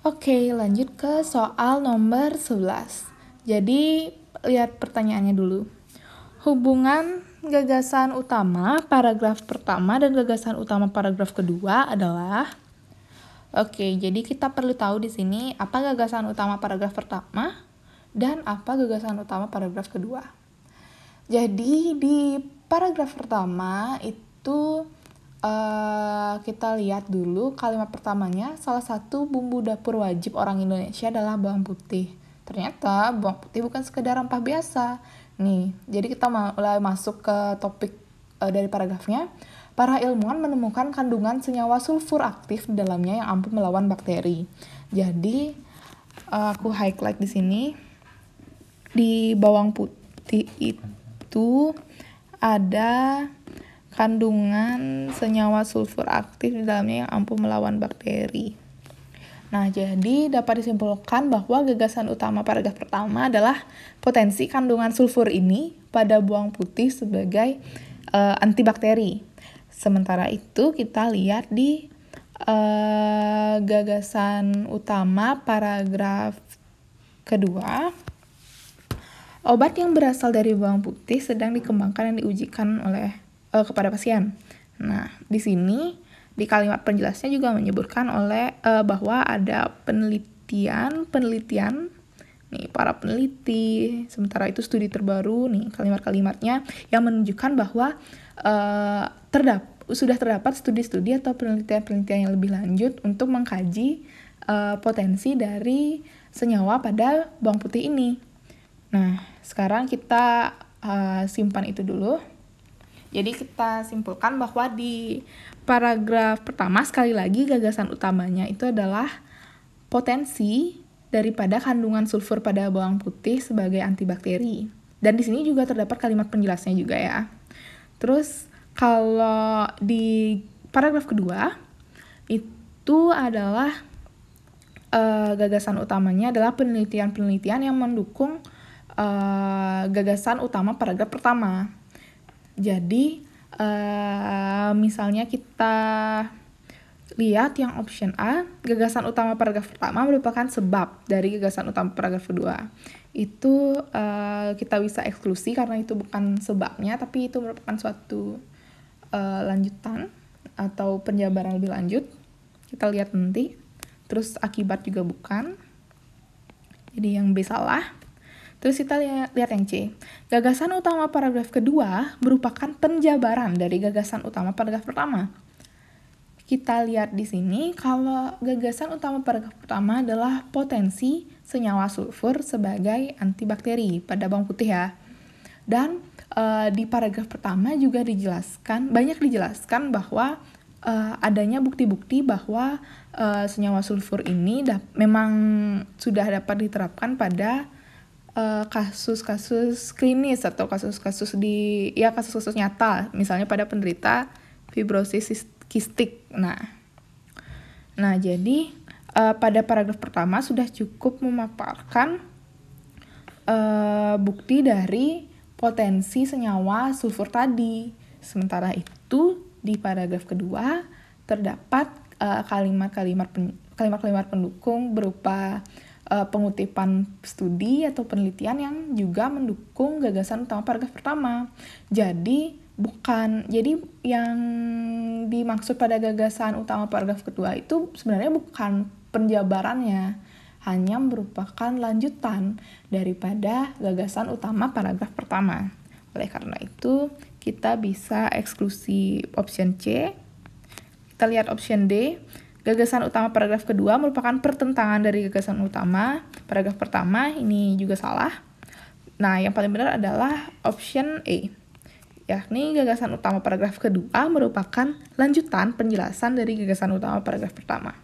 Oke, lanjut ke soal nomor 11. Jadi, lihat pertanyaannya dulu. Hubungan gagasan utama paragraf pertama dan gagasan utama paragraf kedua adalah. Oke, jadi kita perlu tahu di sini apa gagasan utama paragraf pertama dan apa gagasan utama paragraf kedua. Jadi, di paragraf pertama itu kita lihat dulu kalimat pertamanya, salah satu bumbu dapur wajib orang Indonesia adalah bawang putih. Ternyata bawang putih bukan sekedar rempah biasa. Nih, jadi kita mulai masuk ke topik dari paragrafnya. Para ilmuwan menemukan kandungan senyawa sulfur aktif di dalamnya yang ampuh melawan bakteri. Jadi, aku highlight di sini. Di bawang putih itu ada kandungan senyawa sulfur aktif di dalamnya yang ampuh melawan bakteri. Nah, jadi dapat disimpulkan bahwa gagasan utama paragraf pertama adalah potensi kandungan sulfur ini pada bawang putih sebagai antibakteri. Sementara itu kita lihat di gagasan utama paragraf kedua. Obat yang berasal dari bawang putih sedang dikembangkan dan diujikan kepada pasien. Nah, di sini di kalimat penjelasnya juga menyebutkan bahwa ada penelitian nih para peneliti, sementara itu studi terbaru nih kalimat-kalimatnya yang menunjukkan bahwa sudah terdapat studi-studi atau penelitian-penelitian yang lebih lanjut untuk mengkaji potensi dari senyawa pada bawang putih ini. Nah, sekarang kita simpan itu dulu. Jadi kita simpulkan bahwa di paragraf pertama sekali lagi gagasan utamanya itu adalah potensi daripada kandungan sulfur pada bawang putih sebagai antibakteri. Dan di sini juga terdapat kalimat penjelasnya juga ya. Terus kalau di paragraf kedua itu adalah gagasan utamanya adalah penelitian-penelitian yang mendukung gagasan utama paragraf pertama. Jadi, misalnya kita lihat yang option A, gagasan utama paragraf pertama merupakan sebab dari gagasan utama paragraf kedua. Itu kita bisa eksklusi karena itu bukan sebabnya, tapi itu merupakan suatu lanjutan atau penjabaran lebih lanjut. Kita lihat nanti. Terus akibat juga bukan. Jadi yang B salah. Terus kita lihat yang C. Gagasan utama paragraf kedua merupakan penjabaran dari gagasan utama paragraf pertama. Kita lihat di sini kalau gagasan utama paragraf pertama adalah potensi senyawa sulfur sebagai antibakteri pada bawang putih ya. Dan di paragraf pertama juga banyak dijelaskan bahwa adanya bukti-bukti bahwa senyawa sulfur ini memang sudah dapat diterapkan pada kasus-kasus klinis atau kasus-kasus nyata, misalnya pada penderita fibrosis kistik. Nah jadi pada paragraf pertama sudah cukup memaparkan bukti dari potensi senyawa sulfur tadi. Sementara itu di paragraf kedua terdapat kalimat-kalimat pendukung berupa pengutipan studi atau penelitian yang juga mendukung gagasan utama paragraf pertama. Jadi yang dimaksud pada gagasan utama paragraf kedua itu sebenarnya bukan penjabarannya, hanya merupakan lanjutan daripada gagasan utama paragraf pertama. Oleh karena itu, kita bisa eksklusi option C. Kita lihat option D. Gagasan utama paragraf kedua merupakan pertentangan dari gagasan utama paragraf pertama, ini juga salah. Nah, yang paling benar adalah option A, yakni gagasan utama paragraf kedua merupakan lanjutan penjelasan dari gagasan utama paragraf pertama.